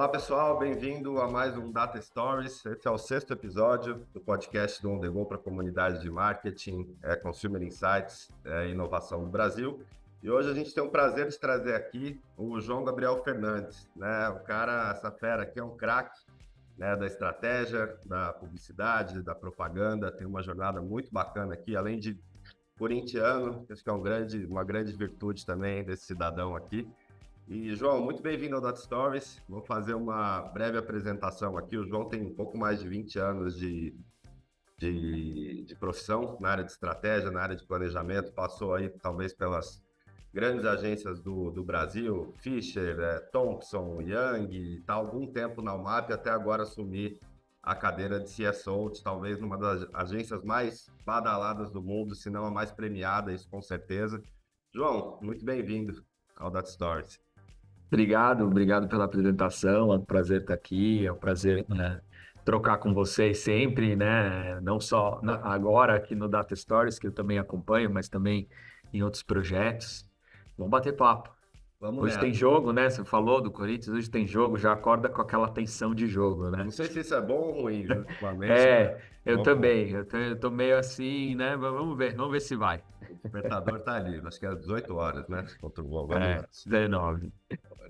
Olá, pessoal, bem-vindo a mais um Data Stories. Esse é o sexto episódio do podcast do On The Go para a comunidade de marketing, Consumer Insights e inovação do Brasil. E hoje a gente tem o prazer de trazer aqui o João Gabriel Fernandes, né? O cara, essa fera aqui é um craque, né, da estratégia, da publicidade, da propaganda, tem uma jornada muito bacana aqui, além de corintiano, acho que é uma grande virtude também desse cidadão aqui. E, João, muito bem-vindo ao Data Stories. Vou fazer uma breve apresentação aqui. O João tem um pouco mais de 20 anos de profissão na área de estratégia, na área de planejamento. Passou aí, talvez, pelas grandes agências do Brasil, Fisher, Thompson, Young, está algum tempo na UMAP, até agora assumir a cadeira de CSO, de talvez uma das agências mais badaladas do mundo, se não a mais premiada, isso com certeza. João, muito bem-vindo ao Data Stories. Obrigado pela apresentação, é um prazer estar aqui, é um prazer, né, trocar com vocês sempre, né, não só agora aqui no Data Stories, que eu também acompanho, mas também em outros projetos. Vamos bater papo. Vamos Hoje tem nessa. jogo, né, você falou do Corinthians, hoje tem jogo, já acorda com aquela tensão de jogo, né? Não sei se isso é bom ou ruim, né? Ultimamente, É, eu vamos... também, eu tô meio assim, né, vamos ver se vai. o despertador tá ali, acho que é às 18 horas, né? Contra o Vamos É, nessa. 19.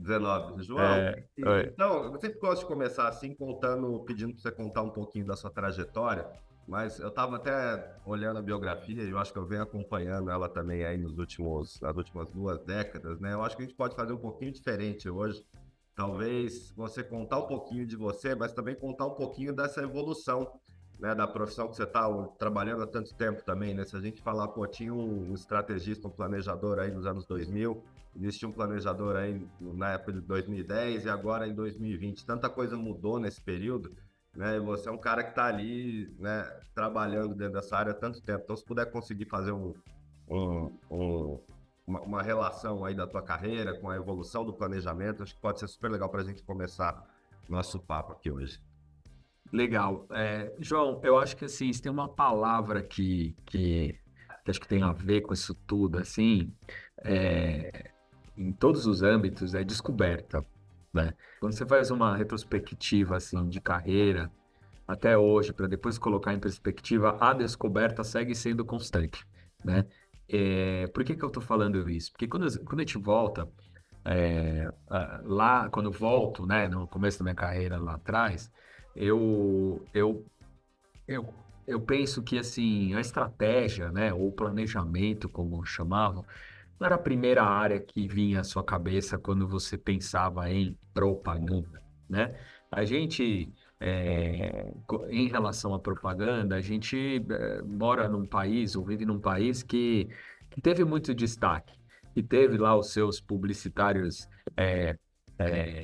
19. João, Oi. então, eu sempre gosto de começar assim, pedindo para você contar um pouquinho da sua trajetória, mas eu estava até olhando a biografia e eu acho que eu venho acompanhando ela também aí nas últimas 2 décadas, né? Eu acho que a gente pode fazer um pouquinho diferente hoje. Talvez você contar um pouquinho de você, mas também contar um pouquinho dessa evolução, né, da profissão que você está trabalhando há tanto tempo também, né? Se a gente falar, pô, tinha um estrategista, um planejador aí nos anos 2000, existia um planejador aí na época de 2010 e agora em 2020. Tanta coisa mudou nesse período, né? E você é um cara que está ali, né, trabalhando dentro dessa área há tanto tempo. Então, se puder conseguir fazer um, um, uma relação aí da tua carreira com a evolução do planejamento, acho que pode ser super legal para a gente começar nosso papo aqui hoje. Legal. João, eu acho que assim, se tem uma palavra que acho que tem a ver com isso tudo, assim, em todos os âmbitos, é descoberta, né? Quando você faz uma retrospectiva, assim, de carreira até hoje, para depois colocar em perspectiva, a descoberta segue sendo constante, né? Por que que eu tô falando isso? Porque quando a gente volta, lá, quando eu volto, né, no começo da minha carreira lá atrás, eu, eu, eu, eu penso que, assim, a estratégia, né, ou planejamento, como chamavam, não era a primeira área que vinha à sua cabeça quando você pensava em propaganda, né? A gente, em relação à propaganda, a gente mora num país, ou vive num país que teve muito destaque, que teve lá os seus publicitários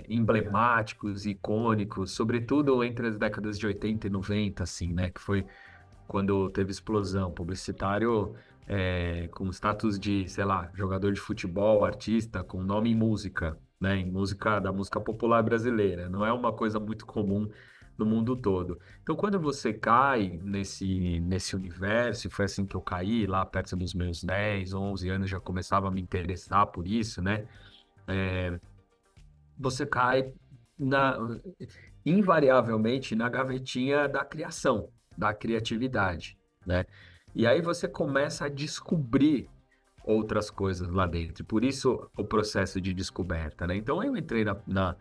emblemáticos, icônicos, sobretudo entre as décadas de 80 e 90, assim, né? Que foi quando teve explosão, publicitário com status de, sei lá, jogador de futebol, artista, com nome em música, né? Em música da música popular brasileira. Não é uma coisa muito comum no mundo todo. Então, quando você cai nesse universo, e foi assim que eu caí, lá perto dos meus 10, 11 anos, já começava a me interessar por isso, né? Você cai na, invariavelmente na gavetinha da criação, da criatividade, né? E aí você começa a descobrir outras coisas lá dentro. Por isso o processo de descoberta, né? Então eu entrei na,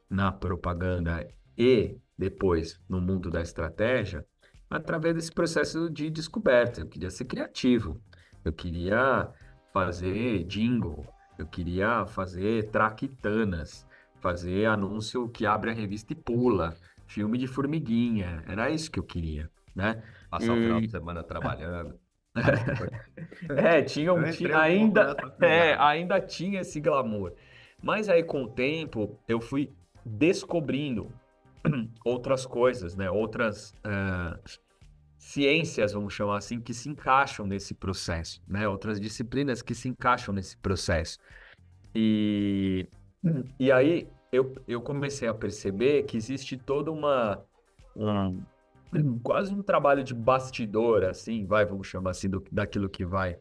na propaganda e depois no mundo da estratégia através desse processo de descoberta. Eu queria ser criativo, eu queria fazer jingle, eu queria fazer traquitanas, fazer anúncio que abre a revista e pula, filme de formiguinha, era isso que eu queria, né? Passar o final de E semana trabalhando. Eu entrei um pouco nessa pegada. ainda tinha esse glamour. Mas aí, com o tempo, eu fui descobrindo outras coisas, né? Outras ciências, vamos chamar assim, que se encaixam nesse processo, né? Outras disciplinas que se encaixam nesse processo. E, e aí eu comecei a perceber que existe toda um, quase um trabalho de bastidor, assim, vamos chamar assim, daquilo que vai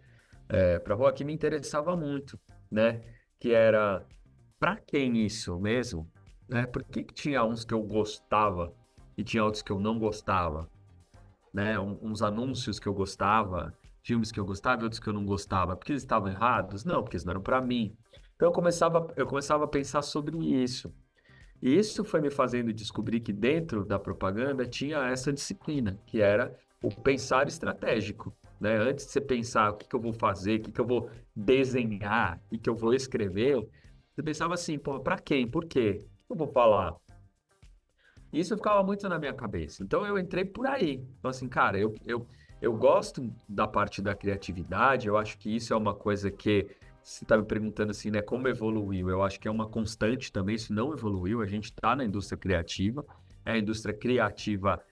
para rua, que me interessava muito, né? Que era, para quem isso mesmo? né? Por que que tinha uns que eu gostava e tinha outros que eu não gostava, né? Uns anúncios que eu gostava, filmes que eu gostava e outros que eu não gostava. Porque eles estavam errados? Não, porque eles não eram para mim. Então eu começava a pensar sobre isso. E isso foi me fazendo descobrir que dentro da propaganda tinha essa disciplina, que era o pensar estratégico, né? Antes de você pensar o que que eu vou fazer, o que que eu vou desenhar, o que que eu vou escrever, você pensava assim, pô, para quem? Por quê? O que eu vou falar? E isso ficava muito na minha cabeça. Então eu entrei por aí. Então, assim, cara, eu gosto da parte da criatividade, eu acho que isso é uma coisa que, você está me perguntando assim, né, como evoluiu? Eu acho que é uma constante também, isso não evoluiu. A gente está na indústria criativa, é a indústria criativa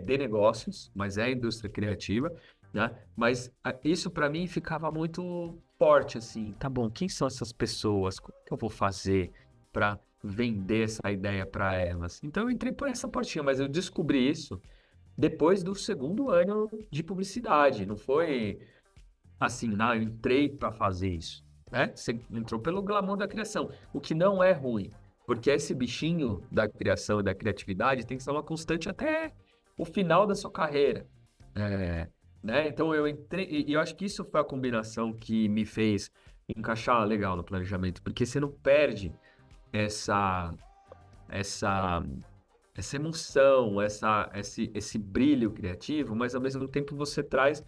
de negócios, mas é a indústria criativa, né? Mas isso para mim ficava muito forte, assim, tá bom, quem são essas pessoas? Como que eu vou fazer para vender essa ideia para elas. Então eu entrei por essa portinha, mas eu descobri isso depois do segundo ano de publicidade. Não foi assim, não, eu entrei para fazer isso, né? Você entrou pelo glamour da criação, o que não é ruim, porque esse bichinho da criação e da criatividade tem que ser uma constante até o final da sua carreira. É, né? Então eu entrei, e eu acho que isso foi a combinação que me fez encaixar legal no planejamento, porque você não perde essa essa essa emoção, esse brilho criativo, mas ao mesmo tempo você traz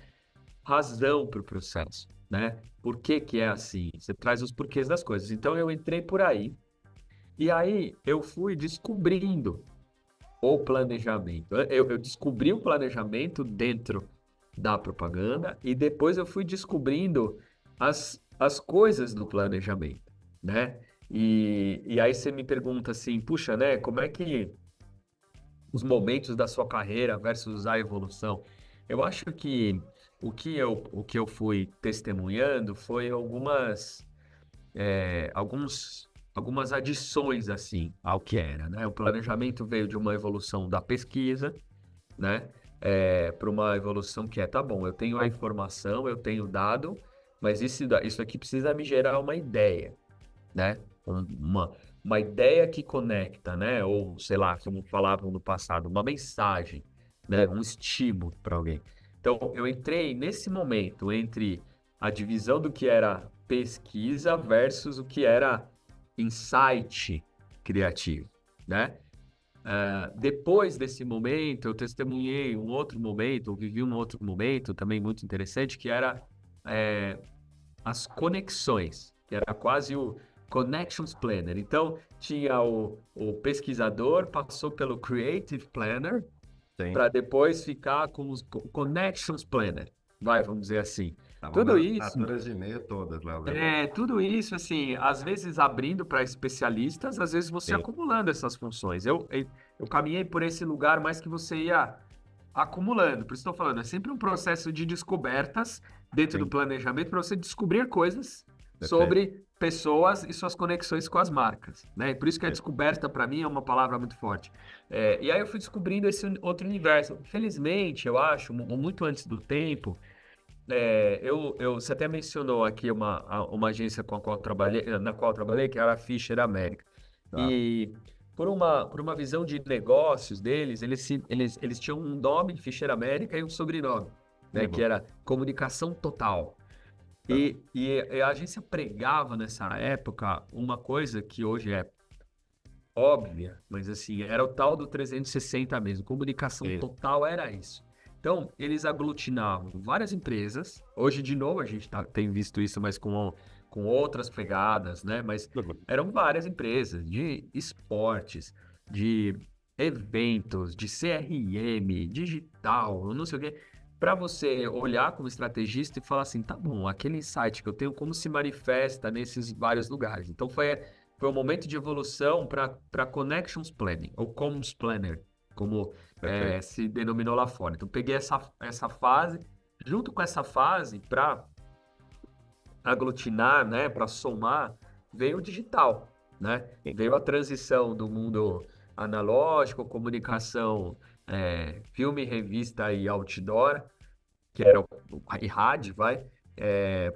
razão para o processo, né? Por que que é assim? Você traz os porquês das coisas. Então eu entrei por aí e aí eu fui descobrindo o planejamento. Eu descobri o planejamento dentro da propaganda e depois eu fui descobrindo as coisas do planejamento, né? E aí você me pergunta assim, puxa, né? Como é que os momentos da sua carreira versus a evolução? Eu acho que o que eu fui testemunhando foi algumas adições assim ao que era, né? O planejamento veio de uma evolução da pesquisa, né? Para uma evolução que tá bom, eu tenho a informação, eu tenho o dado, mas isso aqui precisa me gerar uma ideia, né? Uma ideia que conecta, né? Ou sei lá, como falavam no passado, uma mensagem, né? Um estímulo para alguém. Então, eu entrei nesse momento entre a divisão do que era pesquisa versus o que era insight criativo, né? Depois desse momento, eu testemunhei um outro momento, eu vivi um outro momento também muito interessante, que era é, as conexões, que era quase o Connections Planner. Então, tinha o pesquisador, passou pelo Creative Planner, Sim. para depois ficar com os Connections Planner. Vai, vamos dizer assim. Estavam Tudo nas isso assinaturas de e-mail todas lá, eu lembro. tudo isso, assim, às vezes abrindo para especialistas, às vezes você Sim, acumulando essas funções. Eu caminhei por esse lugar mais que você ia acumulando. Por isso estou falando, é sempre um processo de descobertas dentro do sim, planejamento para você descobrir coisas perfeito. sobre pessoas e suas conexões com as marcas, né? E por isso que a descoberta para mim é uma palavra muito forte. E aí eu fui descobrindo esse outro universo. Felizmente, eu acho, muito antes do tempo. Você até mencionou aqui uma agência com a qual eu trabalhei, na qual eu trabalhei, que era a Fisher América. Tá. E por uma visão de negócios deles, eles tinham um nome, Fisher América, e um sobrenome, né, que Uhum. era Comunicação Total. Tá. E a agência pregava nessa época uma coisa que hoje é óbvia, mas assim, era o tal do 360 mesmo. Comunicação Isso. total era isso. Então, eles aglutinavam várias empresas. Hoje, de novo, a gente tem visto isso, mas com outras pegadas, né? Mas Uhum. eram várias empresas de esportes, de eventos, de CRM, digital, não sei o quê, para você olhar como estrategista e falar assim, tá bom, aquele insight que eu tenho, como se manifesta nesses vários lugares. Então, foi um momento de evolução para Connections Planning, ou Comms Planner, como Perfeito. se denominou lá fora. Então, peguei essa fase, junto com essa fase, para aglutinar, né, para somar, veio o digital, né? Sim. Veio a transição do mundo analógico, comunicação, filme, revista e outdoor, que era e rádio, vai,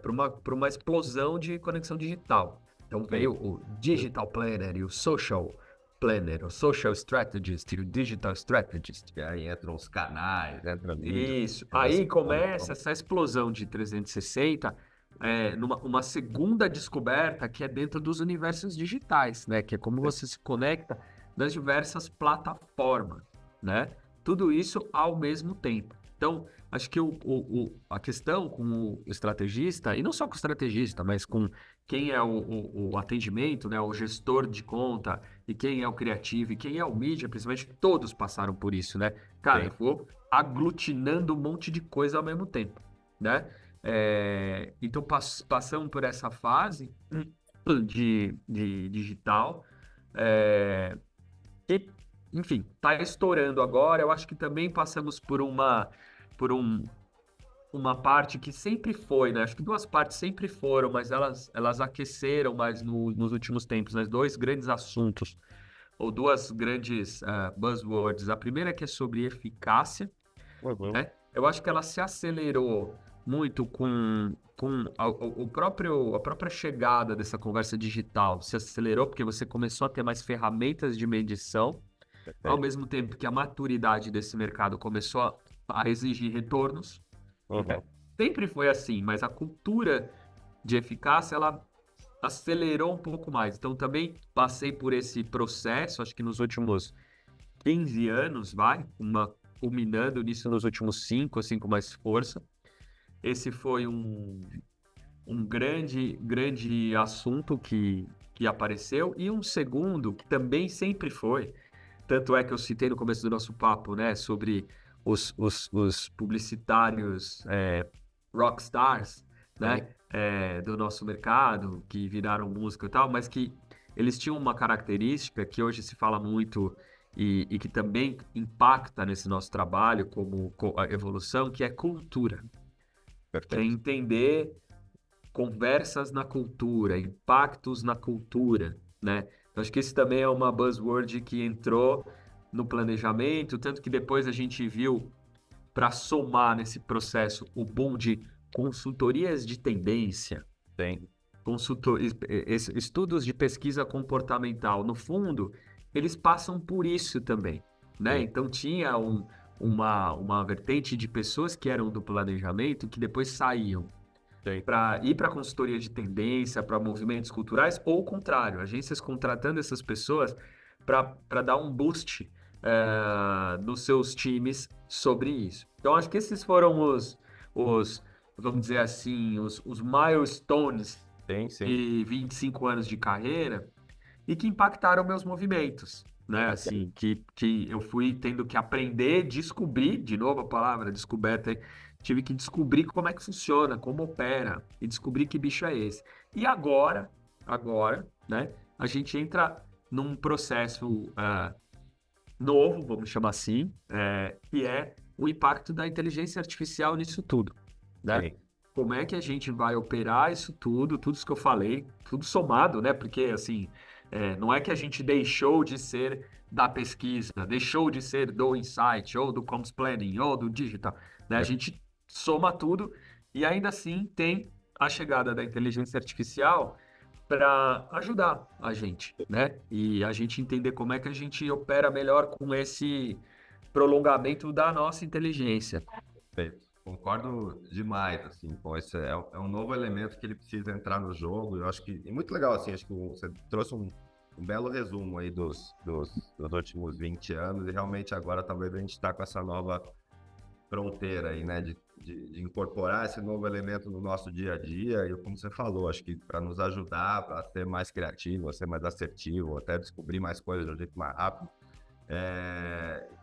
para uma explosão de conexão digital. Então Sim. veio o Digital Planner e o Social. planner, o social strategist e o digital strategist. E aí entram os canais, entra mídia. Isso. E você Aí começa essa explosão de 360, numa uma segunda descoberta que é dentro dos universos digitais, né? Que é como você se conecta nas diversas plataformas, né? Tudo isso ao mesmo tempo. Então, acho que a questão com o estrategista, e não só com o estrategista, mas com quem é o atendimento, né? O gestor de conta, e quem é o criativo, e quem é o mídia, principalmente, todos passaram por isso, né? Cara, eu Sim. vou aglutinando um monte de coisa ao mesmo tempo, né? Então passamos por essa fase de digital, que, enfim, está estourando agora. Eu acho que também passamos por uma parte que sempre foi, né? Acho que duas partes sempre foram, mas elas aqueceram mais nos últimos tempos, né? Dois grandes assuntos, ou duas grandes buzzwords. A primeira que é sobre eficácia, Uhum. né? Eu acho que ela se acelerou muito com a própria chegada dessa conversa digital. Se acelerou porque você começou a ter mais ferramentas de medição, ao Perfeito. mesmo tempo que a maturidade desse mercado começou a exigir retornos. Uhum. Sempre foi assim, mas a cultura de eficácia, ela acelerou um pouco mais. Então, também passei por esse processo, acho que nos últimos 15 anos, culminando nisso nos últimos 5, assim, com mais força. Esse foi um grande, grande assunto que apareceu. E um segundo, que também sempre foi, tanto é que eu citei no começo do nosso papo, né, sobre os publicitários rockstars, Sim. né, do nosso mercado, que viraram música e tal, mas que eles tinham uma característica que hoje se fala muito e que também impacta nesse nosso trabalho como a evolução, que é cultura. É Perfeito. entender conversas na cultura, impactos na cultura, né? Eu acho que esse também é uma buzzword que entrou no planejamento, tanto que depois a gente viu, para somar nesse processo, o boom de consultorias de tendência, Sim. estudos de pesquisa comportamental. No fundo, eles passam por isso também, né? Sim. Então tinha uma vertente de pessoas que eram do planejamento que depois saíam Sim. para ir para consultoria de tendência, para movimentos culturais, ou o contrário, agências contratando essas pessoas para dar um boost nos seus times sobre isso. Então, acho que esses foram os vamos dizer assim, os milestones Sim. Sim. de 25 anos de carreira e que impactaram meus movimentos, né? Assim, que eu fui tendo que aprender, descobrir, de novo a palavra descoberta, aí, tive que descobrir como é que funciona, como opera e descobrir que bicho é esse. E agora, né? A gente entra num processo novo, vamos chamar assim, que é o impacto da inteligência artificial nisso tudo, né? Sim. Como é que a gente vai operar isso tudo isso que eu falei, tudo somado, né? Porque, assim, não é que a gente deixou de ser da pesquisa, deixou de ser do insight, ou do comms planning, ou do digital, né? A gente soma tudo e ainda assim tem a chegada da inteligência artificial para ajudar a gente, né? E a gente entender como é que a gente opera melhor com esse prolongamento da nossa inteligência. Perfeito. Concordo demais, assim, com esse é um novo elemento que ele precisa entrar no jogo. Eu acho que é muito legal, assim, acho que você trouxe um belo resumo aí dos últimos 20 anos e realmente agora talvez a gente está com essa nova fronteira aí, né, de incorporar esse novo elemento no nosso dia a dia e como você falou, acho que para nos ajudar a ser mais criativo, a ser mais assertivo, até descobrir mais coisas de um jeito mais rápido.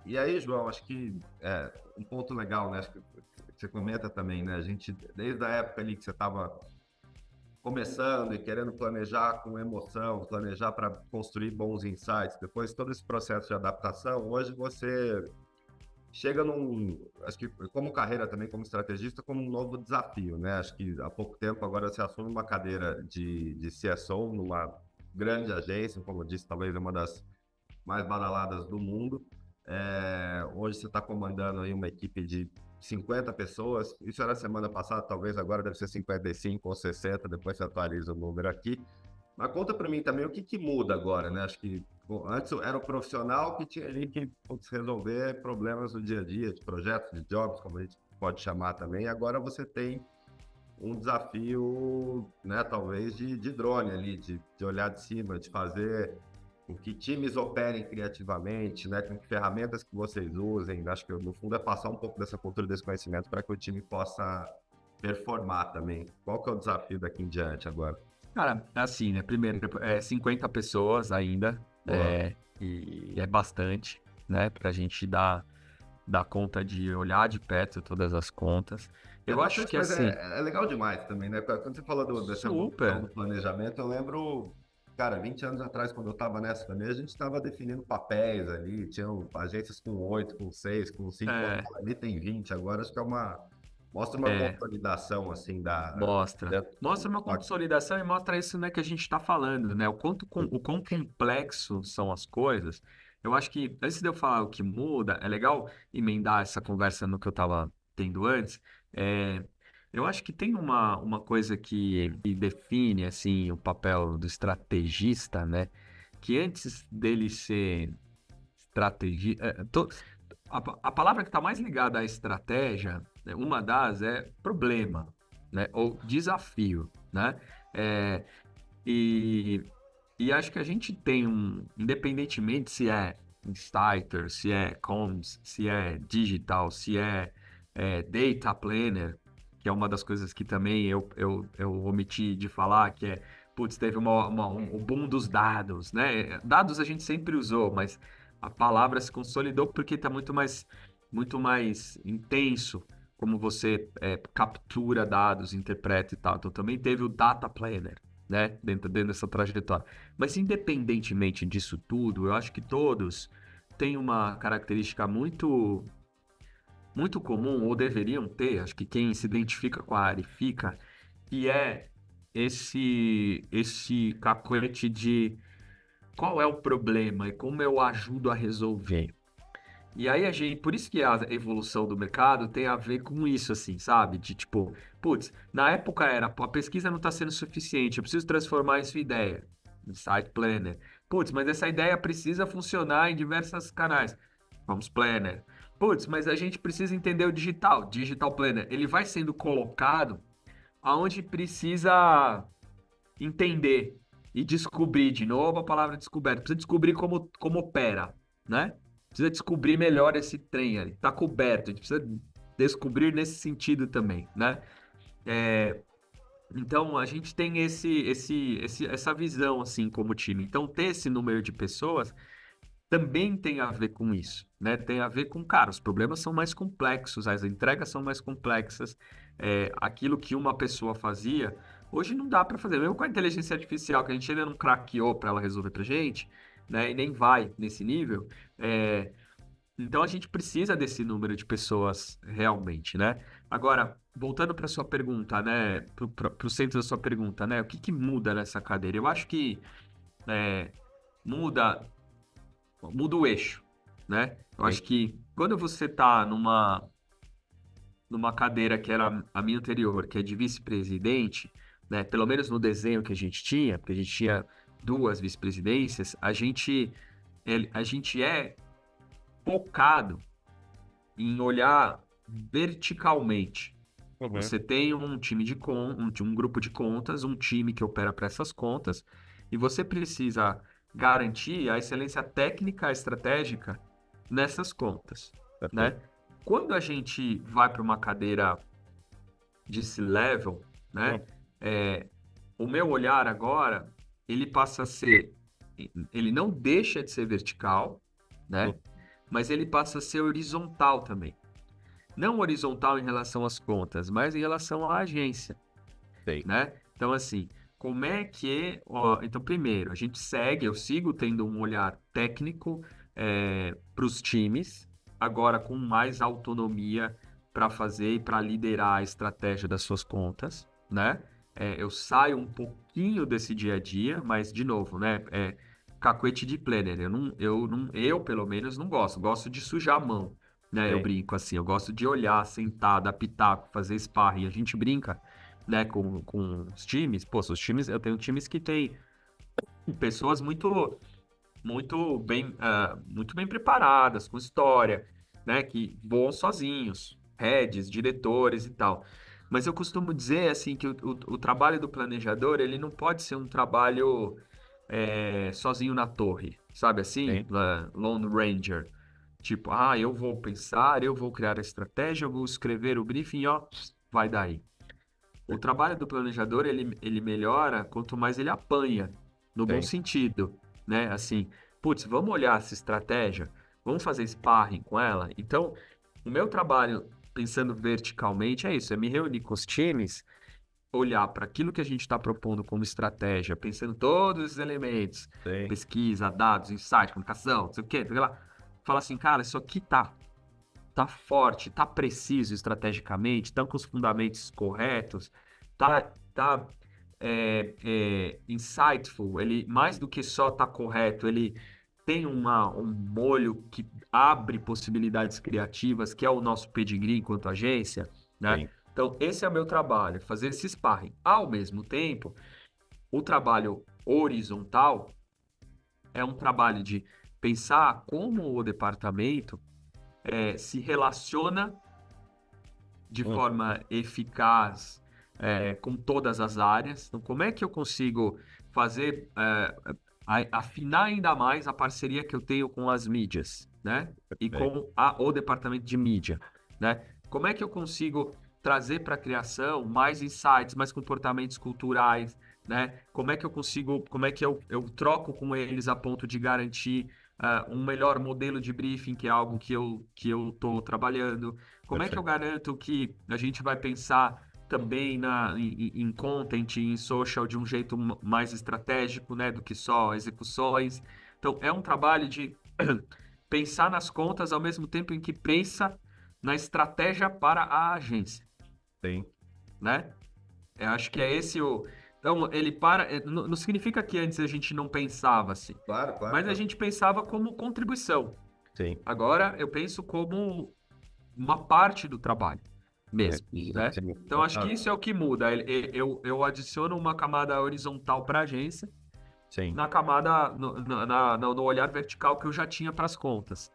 E aí, João, acho que um ponto legal, né, acho que você comenta também, né, a gente, desde a época ali que você estava começando e querendo planejar com emoção, planejar para construir bons insights, depois todo esse processo de adaptação, hoje você chega acho que como carreira também, como estrategista, como um novo desafio, né? Acho que há pouco tempo agora você assume uma cadeira de CSO numa grande agência, como eu disse, talvez uma das mais badaladas do mundo. Hoje você está comandando aí uma equipe de 50 pessoas, isso era semana passada, talvez agora deve ser 55 ou 60, depois você atualiza o número aqui. Mas conta para mim também o que muda agora, né? Acho que Bom, antes era o profissional que tinha ali que putz, resolver problemas do dia a dia, de projetos, de jobs, como a gente pode chamar também. Agora você tem um desafio, né, talvez de drone ali, de olhar de cima, de fazer com que times operem criativamente, né, com que ferramentas que vocês usem. Acho que no fundo é passar um pouco dessa cultura, desse conhecimento para que o time possa performar também. Qual que é o desafio daqui em diante agora? Cara, é assim, né? Primeiro, 50 pessoas ainda, Boa. e é bastante, né? Pra gente dar conta de olhar de perto todas as contas. É Eu acho bastante, que mas assim, é legal demais também, né? Quando você falou dessa evolução super. do planejamento, eu lembro, cara, 20 anos atrás, quando eu estava nessa também, a gente estava definindo papéis ali, tinham agências com 8, com 6, com 5, É, ali tem 20. Agora acho que mostra uma é, consolidação, assim, mostra. da- Mostra uma consolidação e mostra isso, né, que a gente está falando, né? O quão complexo são as coisas. Eu acho que, antes de eu falar o que muda, é legal emendar essa conversa no que eu estava tendo antes. É, eu acho que tem uma coisa que define, assim, o papel do estrategista, né? Que antes dele ser estrategista... A palavra que está mais ligada à estratégia, né, uma das é problema, né, ou desafio, né? É, e, e acho que a gente tem independentemente se é Insighter, se é Comms, se é Digital, se é Data Planner, que é uma das coisas que também eu omiti de falar, que é, putz, teve o boom dos dados, né? Dados a gente sempre usou, mas a palavra se consolidou porque está muito mais intenso como você captura dados, interpreta e tal. Então também teve o Data Planner, né, dentro dessa trajetória. Mas independentemente disso tudo, eu acho que todos têm uma característica muito comum, ou deveriam ter, acho que quem se identifica com a área fica, que é esse cacoete de qual é o problema e como eu ajudo a resolver. E aí a gente, por isso que a evolução do mercado tem a ver com isso, assim, sabe? De tipo, putz, na época era, pô, a pesquisa não está sendo suficiente, eu preciso transformar isso em ideia. Insight Planner. Putz, mas essa ideia precisa funcionar em diversos canais. Vamos Planner. Putz, mas a gente precisa entender o digital, Digital Planner. Ele vai sendo colocado aonde precisa entender e descobrir, de novo a palavra descoberta, precisa descobrir como opera, né? Precisa descobrir melhor esse trem ali, tá coberto, a gente precisa descobrir nesse sentido também, né? É, então a gente tem essa visão assim como time. Então ter esse número de pessoas também tem a ver com isso, né? Tem a ver com, cara, os problemas são mais complexos, as entregas são mais complexas. Aquilo que uma pessoa fazia, hoje não dá para fazer. Mesmo com a inteligência artificial, que a gente ainda não craqueou para ela resolver para gente, né? E nem vai nesse nível. é, então a gente precisa desse número de pessoas realmente, né? Agora, voltando para sua pergunta, né? Para o centro da sua pergunta, né? O que que muda nessa cadeira? Eu acho que é, muda muda o eixo, né? Eu Sim. acho que quando você está numa cadeira que era a minha anterior, que é de vice-presidente, né? Pelo menos no desenho que a gente tinha, porque a gente tinha duas vice-presidências, a gente é focado em olhar verticalmente. Uhum. Você tem um time um grupo de contas, um time que opera para essas contas, e você precisa garantir a excelência técnica estratégica nessas contas, Perfeito. né? Quando a gente vai para uma cadeira de C-level, né? Uhum. é, o meu olhar agora, ele passa a ser, ele não deixa de ser vertical, né? Mas ele passa a ser horizontal também. Não horizontal em relação às contas, mas em relação à agência, Sim. né? Então, assim, como é que... Ó, então, primeiro, eu sigo tendo um olhar técnico para os times, agora com mais autonomia para fazer e para liderar a estratégia das suas contas, né? Eu saio um pouquinho desse dia a dia, mas, de novo, né? Cacuete de planner. Eu, pelo menos, não gosto. Gosto de sujar a mão, né? Eu Sim. brinco assim. Eu gosto de olhar, sentar, dar pitaco, fazer sparring. A gente brinca, né, com os times. Pô, os times, eu tenho times que tem pessoas muito muito bem preparadas, com história, né? Que voam sozinhos, heads, diretores e tal. Mas eu costumo dizer assim que o trabalho do planejador ele não pode ser um trabalho sozinho na torre, sabe assim? Sim, Lone Ranger. Tipo, eu vou pensar, eu vou criar a estratégia, eu vou escrever o briefing, ó, vai daí. O trabalho do planejador, ele melhora quanto mais ele apanha, no bom sim, sentido, né? Assim, putz, vamos olhar essa estratégia, vamos fazer sparring com ela. Então, o meu trabalho, pensando verticalmente, é isso, é me reunir com os times, olhar para aquilo que a gente está propondo como estratégia, pensando todos os elementos, sim. pesquisa, dados, insight, comunicação, não sei o quê, sei lá. Falar assim, cara, isso aqui tá forte, tá preciso estrategicamente, tá com os fundamentos corretos, tá insightful, ele mais do que só tá correto, ele tem um molho que abre possibilidades criativas, que é o nosso pedigree enquanto agência, né? Sim. Então, esse é o meu trabalho, fazer esse sparring. Ao mesmo tempo, o trabalho horizontal é um trabalho de pensar como o departamento se relaciona de Hum, forma eficaz com todas as áreas. Então, como é que eu consigo fazer, afinar ainda mais a parceria que eu tenho com as mídias, né? E bem, com o departamento de mídia, né? Como é que eu consigo trazer para a criação mais insights, mais comportamentos culturais, né? Como é que eu troco com eles a ponto de garantir um melhor modelo de briefing, que é algo que eu estou trabalhando. Como é que eu perfeito. garanto que a gente vai pensar também em content, em social de um jeito mais estratégico, né, do que só execuções? Então, é um trabalho de pensar nas contas ao mesmo tempo em que pensa na estratégia para a agência, Sim. né? Eu acho que é esse o. Então, ele para. Não significa que antes a gente não pensava assim, Claro, claro, mas a claro. gente pensava como contribuição. Sim. Agora eu penso como uma parte do trabalho É, mesmo, né? sim. Então acho que isso é o que muda. Eu adiciono uma camada horizontal para a agência Sim. na camada no olhar vertical que eu já tinha para as contas.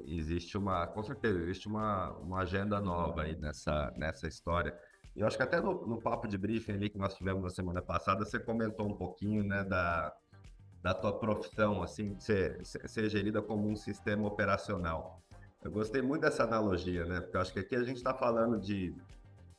Existe com certeza, existe uma agenda nova aí nessa história. E eu acho que até no papo de briefing ali que nós tivemos na semana passada, você comentou um pouquinho, né, da tua profissão, assim, de ser gerida como um sistema operacional. Eu gostei muito dessa analogia, né, porque eu acho que aqui a gente está falando de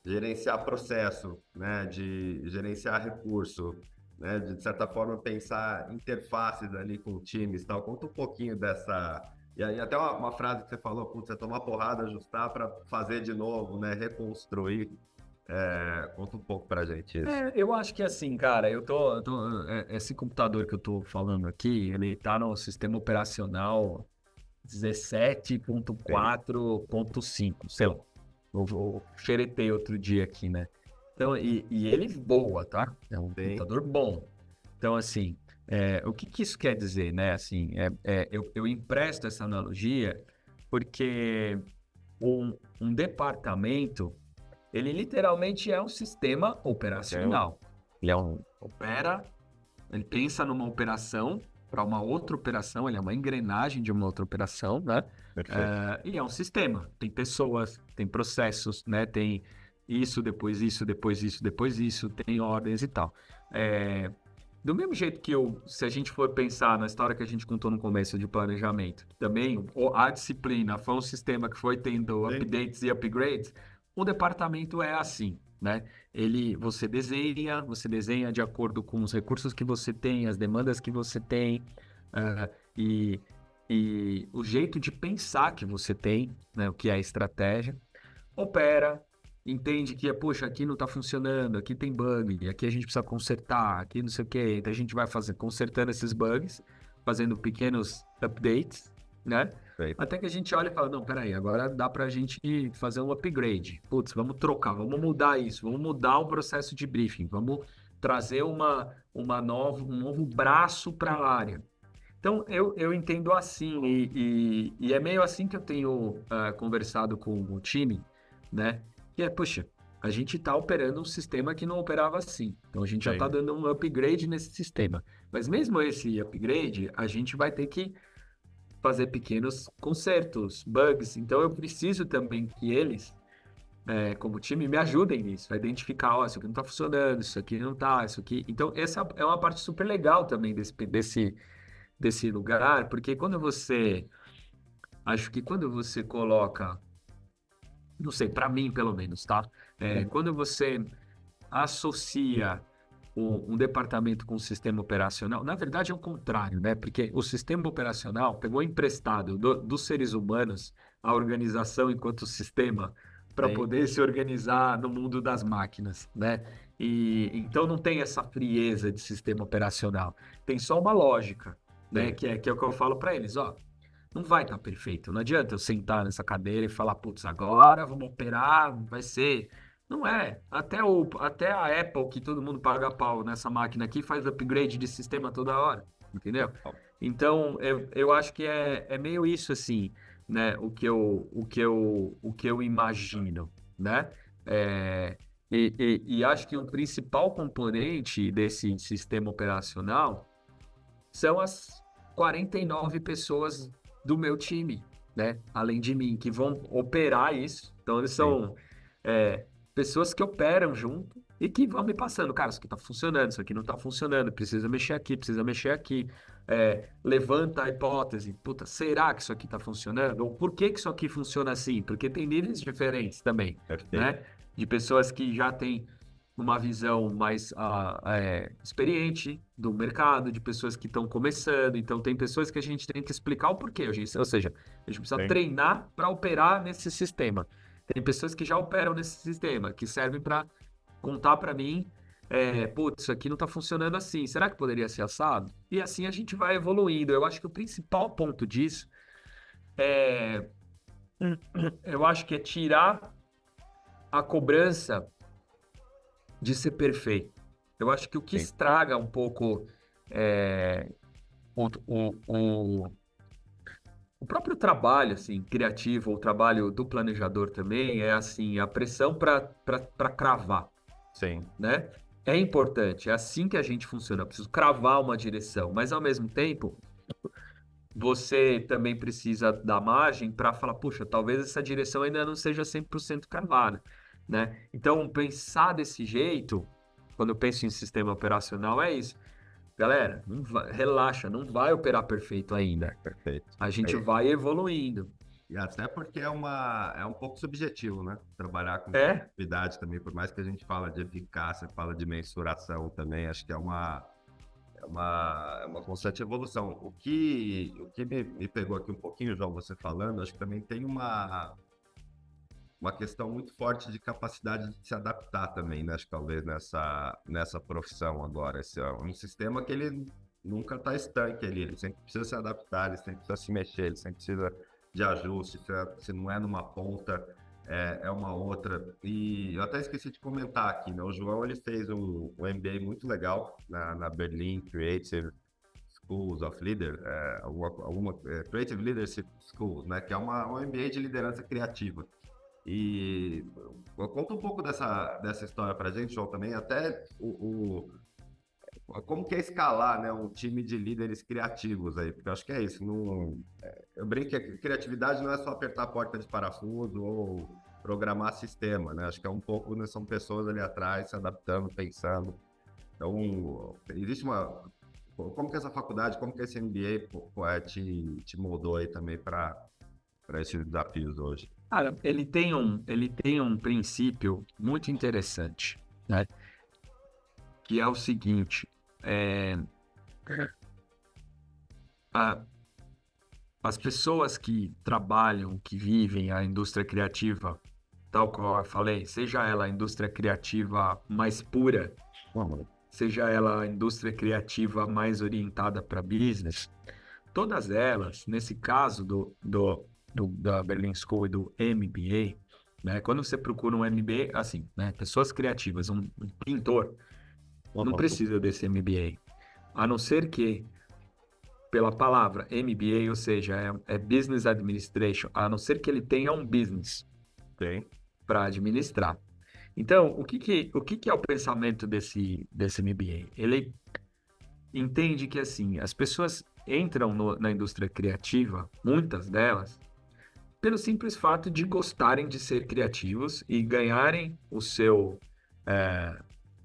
gerenciar processo, né, de gerenciar recurso, né, de certa forma pensar interfaces ali com times, tal. Conta um pouquinho dessa e aí até uma frase que você falou, putz, você tomar porrada, ajustar para fazer de novo, né, reconstruir. Conta um pouco pra gente isso. Eu acho que assim, cara, esse computador que eu tô falando aqui, ele tá no sistema operacional Sim, 17.4.5, sei lá. Eu xeretei outro dia aqui, né? Então, e ele voa, tá? É um sim, computador bom. Então, assim, o que que isso quer dizer, né? Assim, eu empresto essa analogia porque um departamento, ele literalmente é um sistema é, operacional. Opera, ele pensa numa operação para uma outra operação, ele é uma engrenagem de uma outra operação, né? perfeito. E é um sistema. Tem pessoas, tem processos, né? Tem isso, depois isso, depois isso, depois isso, tem ordens e tal. É, do mesmo jeito que se a gente for pensar na história que a gente contou no começo de planejamento, também a disciplina foi um sistema que foi tendo Sim, updates e upgrades, o departamento é assim, né? Você desenha de acordo com os recursos que você tem, as demandas que você tem, ah, e, e o jeito de pensar que você tem, né? O que é a estratégia, opera, entende que, puxa, aqui não está funcionando, aqui tem bug, aqui a gente precisa consertar, aqui não sei o quê. Então a gente vai consertando esses bugs, fazendo pequenos updates, né? perfeito. Até que a gente olha e fala, não, peraí, agora dá para a gente fazer um upgrade. Putz, vamos trocar, vamos mudar isso, vamos mudar o processo de briefing, vamos trazer um novo braço para a área. Então, eu entendo assim, e é meio assim que eu tenho conversado com o time, né? Que é, puxa, a gente está operando um sistema que não operava assim. Então, a gente já está Sim. dando um upgrade nesse sistema. Mas mesmo esse upgrade, a gente vai ter que fazer pequenos consertos, bugs. Então, eu preciso também que eles, como time, me ajudem nisso, a identificar, ó, isso aqui não está funcionando, isso aqui não está, isso aqui. Então, essa é uma parte super legal também desse lugar, porque acho que quando você coloca, não sei, para mim pelo menos, tá? Quando você associa um departamento com um sistema operacional, na verdade é o contrário, né? Porque o sistema operacional pegou emprestado dos seres humanos a organização enquanto sistema para Sim, poder se organizar no mundo das máquinas, né? E então não tem essa frieza de sistema operacional, tem só uma lógica, né? sim. Que é o que eu falo para eles, ó. Não vai estar perfeito. Não adianta eu sentar nessa cadeira e falar, putz, agora vamos operar, vai ser. Não é. Até a Apple, que todo mundo paga pau nessa máquina aqui, faz upgrade de sistema toda hora, entendeu? Então, eu acho que é meio isso, assim, né? O que eu imagino, né? É, e acho que o principal componente desse sistema operacional são as 49 pessoas do meu time, né? Além de mim, que vão operar isso. Então, eles Sim. são pessoas que operam junto e que vão me passando. Cara, isso aqui tá funcionando, isso aqui não tá funcionando, precisa mexer aqui, precisa mexer aqui. Levanta a hipótese, puta, será que isso aqui tá funcionando? Ou por que que isso aqui funciona assim? Porque tem níveis diferentes também, Perfeito. né? De pessoas que já têm uma visão mais experiente do mercado, de pessoas que estão começando. Então, tem pessoas que a gente tem que explicar o porquê. Ou seja, a gente precisa Sim. treinar para operar nesse sistema. Tem pessoas que já operam nesse sistema, que servem para contar para mim, putz, isso aqui não está funcionando assim. Será que poderia ser assado? E assim a gente vai evoluindo. Eu acho que o principal ponto disso é, eu acho que é tirar a cobrança de ser perfeito. Eu acho que o que Sim. estraga um pouco é, o, o, o, o próprio trabalho assim, criativo, o trabalho do planejador também, é assim, a pressão para cravar, Sim. né? É importante, é assim que a gente funciona. Eu preciso cravar uma direção, mas ao mesmo tempo, você também precisa dar margem para falar, puxa, talvez essa direção ainda não seja 100% cravada, né? Então, pensar desse jeito, quando eu penso em sistema operacional, é isso. Galera, relaxa, não vai operar perfeito ainda. Perfeito. A gente vai evoluindo. E até porque é um pouco subjetivo, né? Trabalhar com É, criatividade também, por mais que a gente fala de eficácia, fala de mensuração também, acho que é uma constante evolução. O que me pegou aqui um pouquinho, João, você falando, acho que também tem uma questão muito forte de capacidade de se adaptar também, né? Acho que talvez nessa profissão agora. Esse é um sistema que ele nunca está estanque ali, ele sempre precisa se adaptar, ele sempre precisa se mexer, ele sempre precisa de ajuste, se não é numa ponta, é uma outra. E eu até esqueci de comentar aqui, né? O João ele fez um MBA muito legal na Berlin Creative Schools of Leader, Creative Leadership Schools, né? Que é um MBA de liderança criativa. E conta um pouco dessa história pra gente, João, também, até como que é escalar, né, um time de líderes criativos aí, porque eu acho que é isso, eu brinco que a criatividade não é só apertar a porta de parafuso ou programar sistema, né, acho que é um pouco, né, são pessoas ali atrás se adaptando, pensando, então existe como que essa faculdade, como que esse MBA te moldou aí também para esses desafios hoje? cara, ele tem um princípio muito interessante, né? Que é o seguinte, é, a- as pessoas que trabalham, que vivem a indústria criativa, tal qual eu falei, seja ela a indústria criativa mais pura, Vamos. seja ela a indústria criativa mais orientada para business, todas elas, nesse caso da Berlin School e do MBA, né? Quando você procura um MBA, assim, né? Pessoas criativas, um pintor, não precisa desse MBA. A não ser que, pela palavra MBA, ou seja, é Business Administration, a não ser que ele tenha um business Tem. para administrar. Então, o que que é o pensamento desse MBA? Ele entende que, assim, as pessoas entram na indústria criativa, muitas delas, pelo simples fato de gostarem de ser criativos e ganharem o seu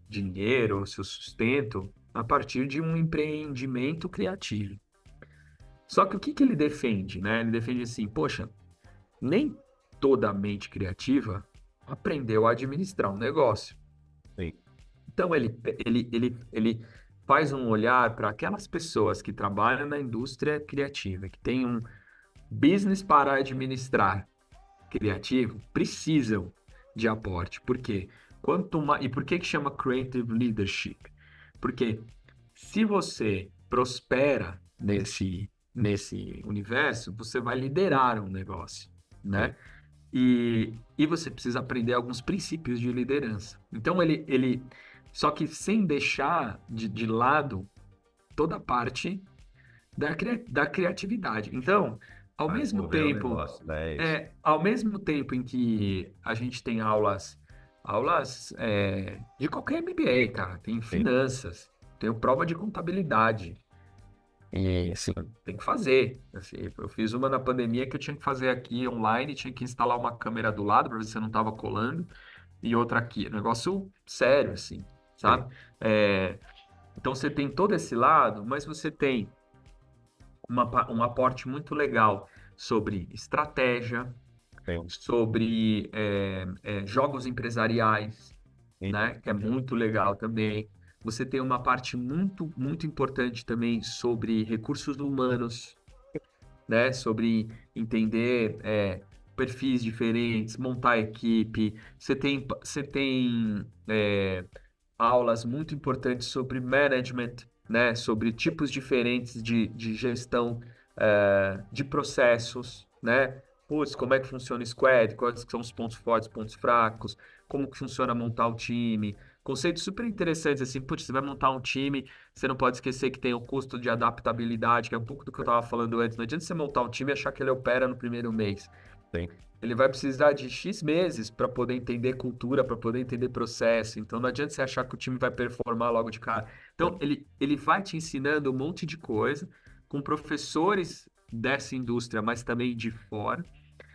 dinheiro, o seu sustento a partir de um empreendimento criativo. Só que o que que ele defende, né? Ele defende assim, poxa, nem toda mente criativa aprendeu a administrar um negócio. Sim. Então ele faz um olhar para aquelas pessoas que trabalham na indústria criativa, que têm um business para administrar criativo, precisam de aporte. Por quê? E por que que chama Creative Leadership? Porque se você prospera nesse universo, você vai liderar um negócio, Sim. né? E você precisa aprender alguns princípios de liderança. Então, só que sem deixar de lado toda a parte da criatividade. Então, ao Vai mesmo desenvolver o tempo, negócio, né? É isso. ao mesmo tempo em que a gente tem aulas de qualquer MBA, cara, tem Sim. finanças, tem prova de contabilidade, e assim, tem que fazer. Assim, eu fiz uma na pandemia que eu tinha que fazer aqui online, tinha que instalar uma câmera do lado para ver se eu não estava colando, e outra aqui. Negócio sério, assim, Sim. sabe? É, então você tem todo esse lado, mas você tem um aporte muito legal sobre estratégia, Sim. sobre jogos empresariais, Sim. né? Que é muito legal também. Você tem uma parte muito, muito importante também sobre recursos humanos, né? Sobre entender perfis diferentes, montar equipe. Você tem aulas muito importantes sobre management, né? Sobre tipos diferentes de gestão de processos, né? Putz, como é que funciona o squad, quais são os pontos fortes, pontos fracos, como que funciona montar o time. Conceitos super interessantes, assim, putz, você vai montar um time, você não pode esquecer que tem o custo de adaptabilidade, que é um pouco do que eu estava falando antes. Não adianta você montar um time e achar que ele opera no primeiro mês. Sim. Ele vai precisar de X meses para poder entender cultura, para poder entender processo. Então não adianta você achar que o time vai performar logo de cara. Então ele vai te ensinando um monte de coisa com professores dessa indústria, mas também de fora.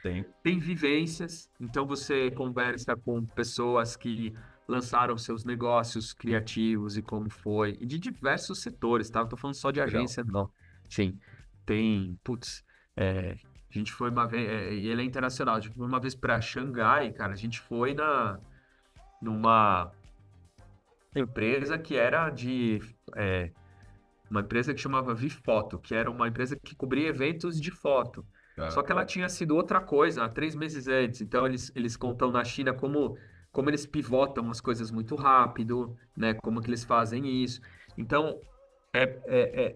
Sim. Tem vivências, então você conversa com pessoas que lançaram seus negócios criativos e como foi, e de diversos setores, tá? Não tô falando só de Legal. agência, não. Sim, tem, putz, a gente foi uma vez, e ele é internacional, a gente foi uma vez para Xangai, cara, a gente foi numa empresa que era é, uma empresa que chamava Vifoto, que era uma empresa que cobria eventos de foto. Ah, Só que ela tinha sido outra coisa há 3 meses antes. Então, eles contam na China como eles pivotam as coisas muito rápido, né? Como que eles fazem isso. Então,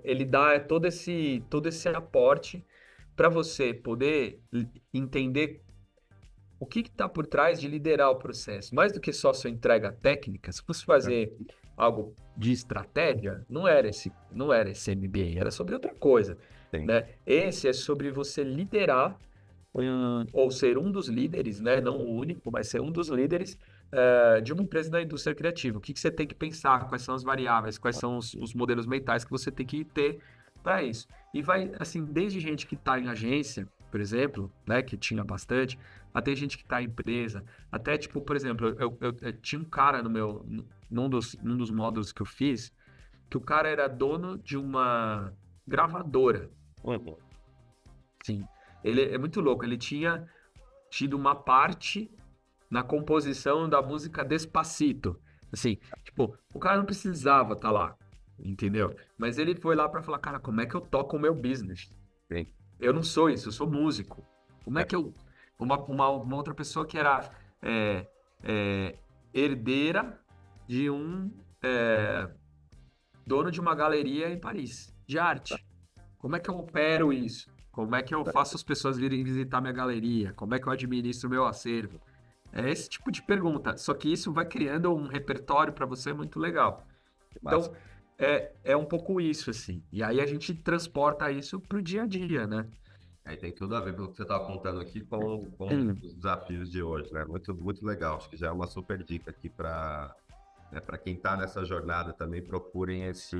ele dá todo esse aporte para você poder entender o que está por trás de liderar o processo. Mais do que só sua entrega técnica, se fosse fazer algo de estratégia, não era esse MBA, era sobre outra coisa, sim. né? Esse é sobre você liderar, ou ser um dos líderes, né? Não o único, mas ser um dos líderes de uma empresa da indústria criativa. O que que você tem que pensar? Quais são as variáveis? Quais são os modelos mentais que você tem que ter para isso? E vai, assim, desde gente que está em agência, por exemplo, né? Que tinha bastante, até gente que está em empresa, até tipo, por exemplo, eu tinha um cara num dos módulos que eu fiz, que o cara era dono de uma gravadora. Uhum. Sim. Ele é muito louco, ele tinha tido uma parte na composição da música Despacito. Assim, tipo, o cara não precisava estar lá, entendeu? Mas ele foi lá para falar, cara, como é que eu toco o meu business? Sim. Eu não sou isso, eu sou músico. Como é É. que eu. Uma outra pessoa que era é, herdeira de um dono de uma galeria em Paris, de arte. Como é que eu opero isso? Como é que eu faço as pessoas virem visitar minha galeria? Como é que eu administro o meu acervo? É esse tipo de pergunta. Só que isso vai criando um repertório para você muito legal. Massa. Então, é um pouco isso, assim. E aí a gente transporta isso pro dia a dia, né? Aí tem tudo a ver com o que você estava contando aqui com Hum. os desafios de hoje, né? Muito, muito legal. Acho que já é uma super dica aqui para para quem está nessa jornada também, procurem essa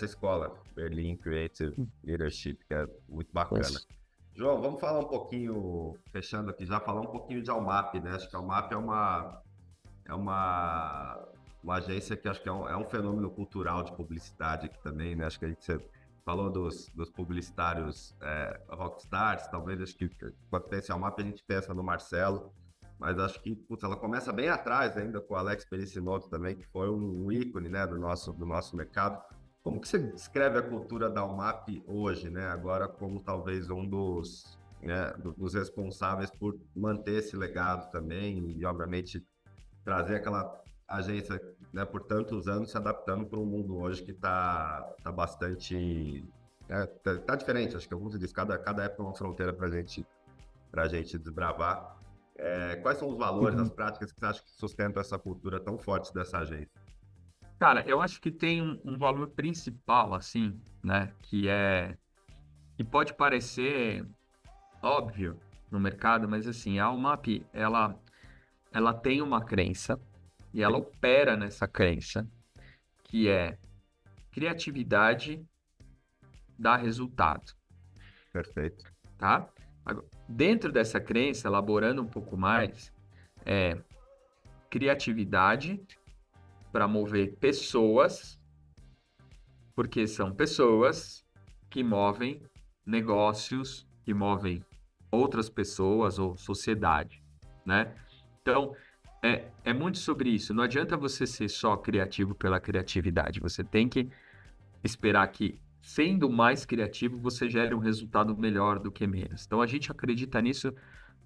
escola, Berlin Creative Leadership, que é muito bacana. Isso. João, vamos falar um pouquinho, fechando aqui já, falar um pouquinho de Almap, né? Acho que a Almap é uma agência que acho que é um fenômeno cultural de publicidade aqui também, né? Acho que você falou dos publicitários rockstars, talvez acho que quando pensa em Almap a gente pensa no Marcelo, mas acho que putz, ela começa bem atrás ainda com o Alex Pericinoto também, que foi um ícone, né, do nosso mercado. Como que você descreve a cultura da Almap hoje, né? Agora como talvez um dos responsáveis por manter esse legado também e, obviamente, trazer aquela agência, né, por tantos anos se adaptando para um mundo hoje que tá bastante tá diferente. Acho que como você disse, cada época é uma fronteira para gente desbravar. Quais são os valores, as Uhum. práticas que você acha que sustentam essa cultura tão forte dessa agência? Cara, eu acho que tem um valor principal, assim, né? Que pode parecer óbvio no mercado, mas assim, a UMAP, ela tem uma crença e ela Sim, opera nessa crença, que é criatividade dá resultado, perfeito. tá? Dentro dessa crença, elaborando um pouco mais, é criatividade para mover pessoas, porque são pessoas que movem negócios, que movem outras pessoas ou sociedade, né? Então, é muito sobre isso. Não adianta você ser só criativo pela criatividade. Você tem que esperar que, sendo mais criativo, você gere um resultado melhor do que menos. Então, a gente acredita nisso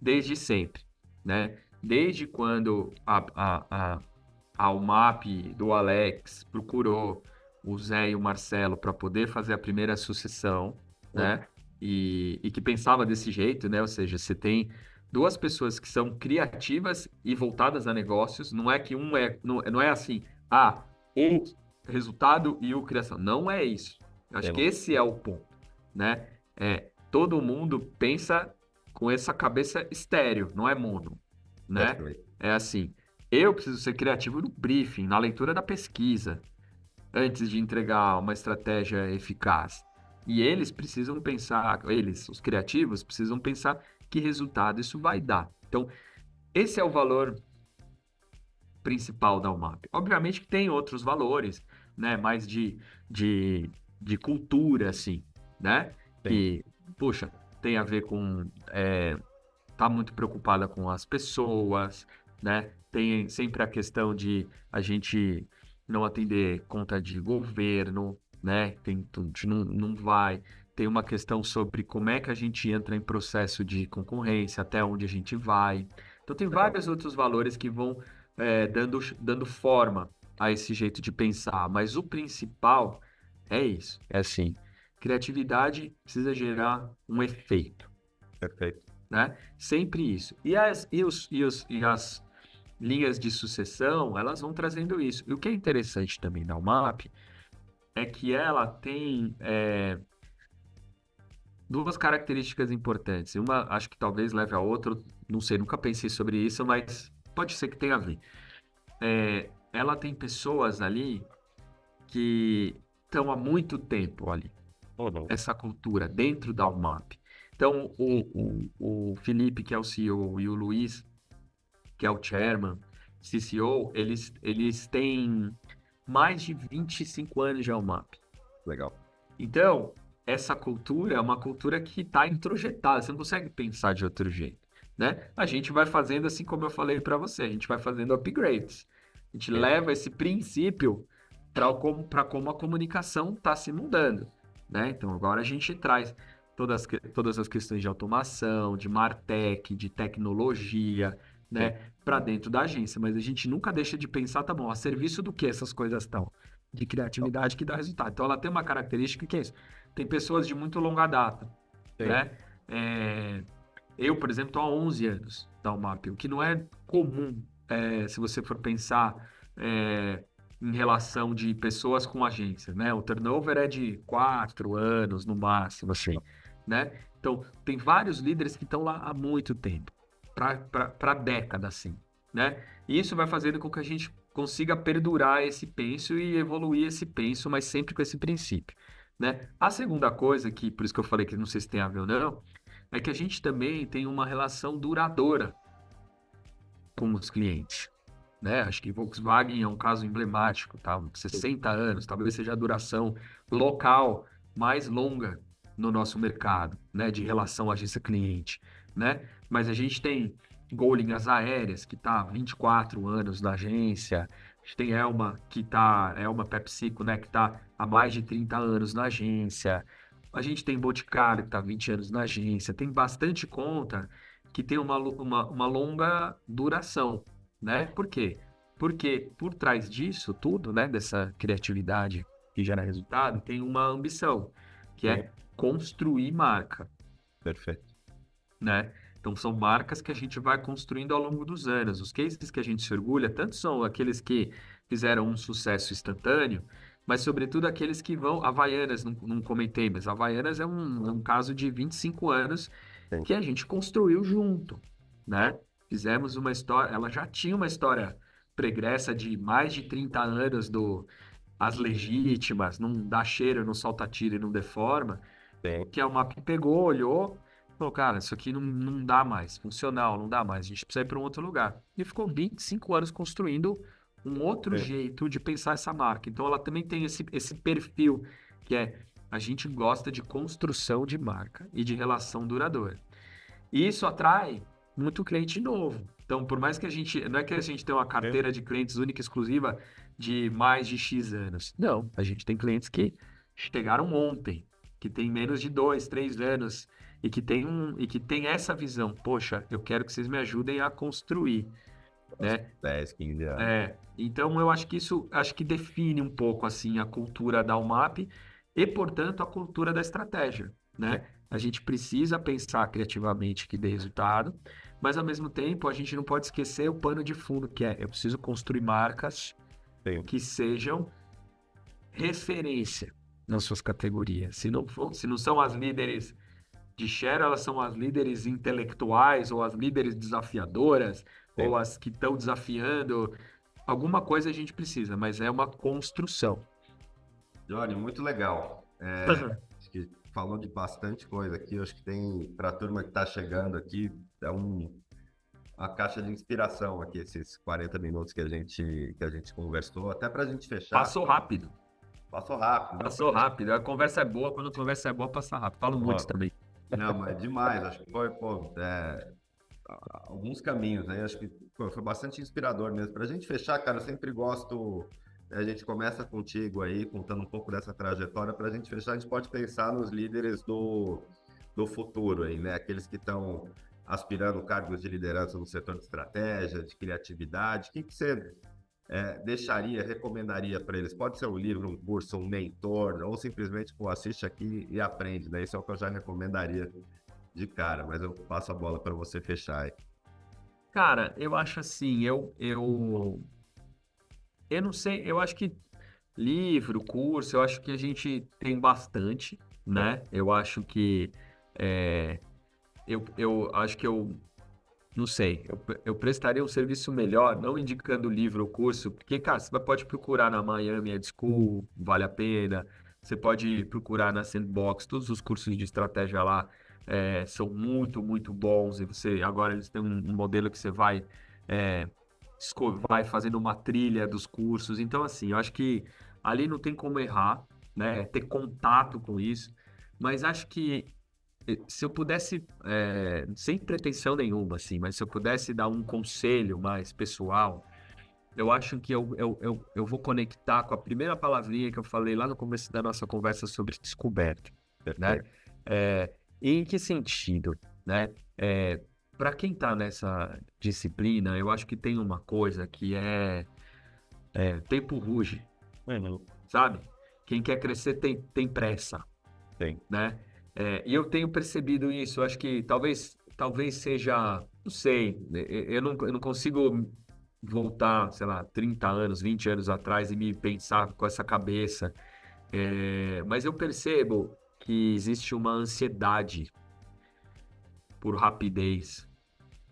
desde sempre, né? Desde quando a UMAP do Alex procurou o Zé e o Marcelo para poder fazer a primeira sucessão, Pô, né? E que pensava desse jeito, né? Ou seja, você tem duas pessoas que são criativas e voltadas a negócios. Não é que não é assim, o resultado e o criação. Não é isso. Eu acho que temos, esse é o ponto, né? Todo mundo pensa com essa cabeça estéreo, não é mono, né? perfeito. É assim, eu preciso ser criativo no briefing, na leitura da pesquisa, antes de entregar uma estratégia eficaz. E eles precisam pensar, eles, os criativos, precisam pensar que resultado isso vai dar. Então, esse é o valor principal da UMAP. Obviamente que tem outros valores, né? Mais de, de cultura, assim, né? Sim, Que, puxa, tem a ver com tá muito preocupada com as pessoas, né? Tem sempre a questão de a gente não atender conta de governo, né? A gente não vai. Tem uma questão sobre como é que a gente entra em processo de concorrência, até onde a gente vai. Então, tem legal. vários outros valores que vão dando forma a esse jeito de pensar, mas o principal é isso. É assim, criatividade precisa gerar um efeito, Perfeito. né? Sempre isso. E as linhas de sucessão, elas vão trazendo isso. E o que é interessante também da UMAP é que ela tem duas características importantes. Uma, acho que talvez leve a outra, não sei, nunca pensei sobre isso, mas pode ser que tenha a ver. Ela tem pessoas ali que estão há muito tempo ali, Ou não. essa cultura dentro da UMAP. Então, o Felipe, que é o CEO, e o Luiz, que é o chairman, CCO, eles têm mais de 25 anos de UMAP. Legal. Então, essa cultura é uma cultura que está introjetada, você não consegue pensar de outro jeito, né? A gente vai fazendo assim como eu falei para você, a gente vai fazendo upgrades. A gente É, leva esse princípio para como a comunicação está se mudando, né? Então, agora a gente traz todas as questões de automação, de martech, de tecnologia, sim. né, para dentro da agência, mas a gente nunca deixa de pensar, tá bom, a serviço do que essas coisas estão? De criatividade que dá resultado. Então, ela tem uma característica que é isso. Tem pessoas de muito longa data, Sim. né? Eu, por exemplo, estou há 11 anos da UMAP, o que não é comum, se você for pensar em relação de pessoas com agência, né? O turnover é de 4 anos no máximo, assim. né? Então, tem vários líderes que estão lá há muito tempo, para décadas, assim, né? E isso vai fazendo com que a gente consiga perdurar esse penso e evoluir esse penso, mas sempre com esse princípio, né? A segunda coisa, que por isso que eu falei que não sei se tem a ver ou não, é que a gente também tem uma relação duradoura com os clientes, né? Acho que Volkswagen é um caso emblemático, tá? 60 anos, talvez seja a duração local mais longa no nosso mercado, né? De relação agência-cliente, né? Mas a gente tem Gol Linhas Aéreas, que está há 24 anos na agência. A gente tem Elma, Elma PepsiCo, né? Que está há mais de 30 anos na agência. A gente tem Boticário, que está há 20 anos na agência. Tem bastante conta que tem uma longa duração, né? Por quê? Porque por trás disso tudo, né, dessa criatividade que gera resultado, tem uma ambição, que Sim, é construir marca, perfeito. né? Então são marcas que a gente vai construindo ao longo dos anos. Os cases que a gente se orgulha, tanto são aqueles que fizeram um sucesso instantâneo, mas sobretudo aqueles que vão. Havaianas, não comentei, mas Havaianas é um caso de 25 anos Sim, que a gente construiu junto, né? Fizemos uma história, ela já tinha uma história pregressa de mais de 30 anos do As Legítimas, não dá cheiro, não solta tiro e não deforma, sim, que a UMAP pegou, olhou, falou, cara, isso aqui não dá mais, funcional, não dá mais, a gente precisa ir para um outro lugar. E ficou 25 anos construindo um outro sim. jeito de pensar essa marca. Então ela também tem esse perfil, que é a gente gosta de construção de marca e de relação duradoura. E isso atrai muito cliente novo. Então, por mais que a gente, não é que a gente tenha uma Sim. carteira de clientes única e exclusiva de mais de X anos. Não, a gente tem clientes que chegaram ontem, que tem menos de 2, 3 anos e que tem essa visão. Poxa, eu quero que vocês me ajudem a construir, Uns né? 10, 15 anos. Então eu acho que isso acho que define um pouco assim a cultura da UMAP e, portanto, a cultura da estratégia, Sim, né? A gente precisa pensar criativamente que dê resultado, mas ao mesmo tempo a gente não pode esquecer o pano de fundo que é eu preciso construir marcas sim. que sejam referência nas suas categorias. Se não são as líderes de share, elas são as líderes intelectuais ou as líderes desafiadoras Sim. ou as que estão desafiando. Alguma coisa a gente precisa, mas é uma construção. Johnny, muito legal. Acho que falou de bastante coisa aqui. Acho que tem, para a turma que está chegando aqui, é uma caixa de inspiração aqui, esses 40 minutos que a gente conversou. Até para a gente fechar, Passou rápido. passou rápido. Não, pra Passou gente, rápido. A conversa é boa, quando a conversa é boa, passa rápido. Falo muito ó, também. não, mas demais. Acho que foi, pô, alguns caminhos, né? Acho que pô, foi bastante inspirador mesmo. Para a gente fechar, cara, eu sempre gosto. A gente começa contigo aí, contando um pouco dessa trajetória. Para a gente fechar, a gente pode pensar nos líderes do futuro aí, né? Aqueles que estão aspirando cargos de liderança no setor de estratégia, de criatividade. O que você deixaria, recomendaria para eles? Pode ser um livro, um curso, um mentor, ou simplesmente pô, assiste aqui e aprende, né? Isso é o que eu já recomendaria de cara, mas eu passo a bola para você fechar aí. Cara, eu acho assim, eu não sei, eu acho que livro, curso, eu acho que a gente tem bastante, né? Eu acho que é, eu acho que eu não sei, eu prestaria um serviço melhor, não indicando livro ou curso, porque, cara, pode procurar na Miami Ed School, vale a pena. Você pode procurar na Sandbox, todos os cursos de estratégia lá são muito, muito bons. E você agora eles têm um modelo que você é, vai fazendo uma trilha dos cursos. Então, assim, eu acho que ali não tem como errar, né? É ter contato com isso. Mas acho que se eu pudesse, sem pretensão nenhuma, assim, mas se eu pudesse dar um conselho mais pessoal, eu acho que eu vou conectar com a primeira palavrinha que eu falei lá no começo da nossa conversa sobre descoberta, né? Perfeito. E em que sentido, né? Para quem está nessa disciplina, eu acho que tem uma coisa que tempo ruge, sabe? Quem quer crescer tem pressa, Tem. né? E eu tenho percebido isso. Eu acho que talvez seja, não sei, eu não consigo voltar, sei lá, 30 anos, 20 anos atrás e me pensar com essa cabeça. Mas eu percebo que existe uma ansiedade por rapidez,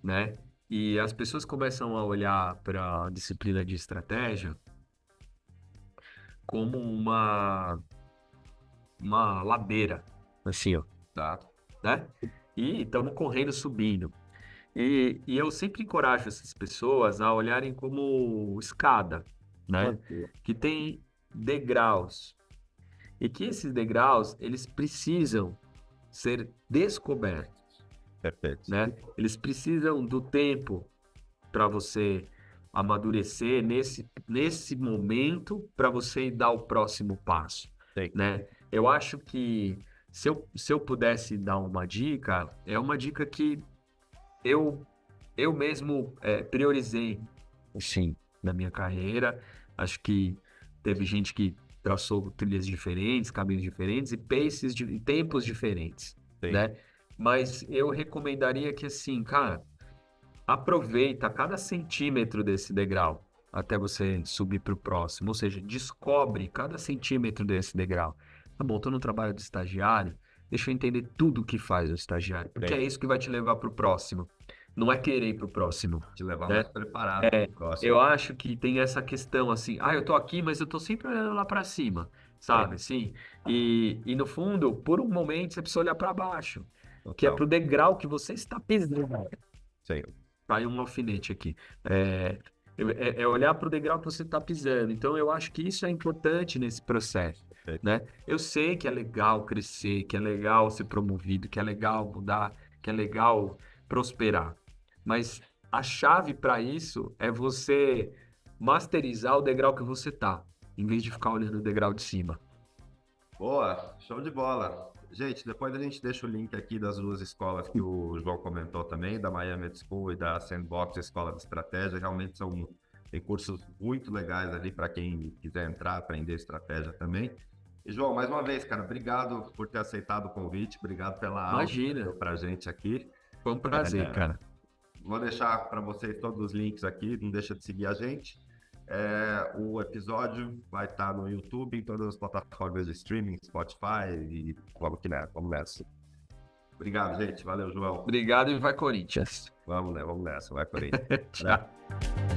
né? E as pessoas começam a olhar para a disciplina de estratégia como uma ladeira, assim, ó, Tá? né? E estamos correndo, subindo. E eu sempre encorajo essas pessoas a olharem como escada, né? Que tem degraus. E que esses degraus, eles precisam ser descobertos, Perfeito. né? Eles precisam do tempo para você amadurecer nesse momento para você dar o próximo passo, Sim. né? Eu acho que se eu pudesse dar uma dica, é uma dica que eu mesmo priorizei, sim, na minha carreira. Acho que teve gente que traçou trilhas diferentes, caminhos diferentes e e tempos diferentes, Sim. né? Mas eu recomendaria que, assim, cara, aproveita cada centímetro desse degrau até você subir para o próximo. Ou seja, descobre cada centímetro desse degrau. Tá bom, estou no trabalho de estagiário, deixa eu entender tudo o que faz o estagiário, porque Sim. é isso que vai te levar para o próximo. Não é querer ir para o próximo, Te levar né? mais preparado pro próximo. Eu acho que tem essa questão assim, eu tô aqui, mas eu tô sempre olhando lá para cima, sabe? Sim. E no fundo, por um momento, você precisa olhar para baixo, que é Total. pro degrau que você está pisando. Sim. Caiu um alfinete aqui. É, é olhar para o degrau que você está pisando. Então, eu acho que isso é importante nesse processo, Perfeito. né? Eu sei que é legal crescer, que é legal ser promovido, que é legal mudar, que é legal prosperar. Mas a chave para isso é você masterizar o degrau que você tá, em vez de ficar olhando o degrau de cima. Boa, show de bola. Gente, depois a gente deixa o link aqui das duas escolas que o João comentou também, da Miami School e da Sandbox Escola de Estratégia. Realmente tem cursos muito legais ali para quem quiser entrar, aprender estratégia também. E, João, mais uma vez, cara, obrigado por ter aceitado o convite, obrigado pela aula que você Imagina, deu pra gente aqui. foi um prazer, É, cara. Vou deixar para vocês todos os links aqui, não deixa de seguir a gente. O episódio vai estar no YouTube, em todas as plataformas de streaming, Spotify e vamos nessa. Obrigado, gente. Valeu, João. Obrigado e vai Corinthians. Vamos nessa. Vai por aí. Tchau.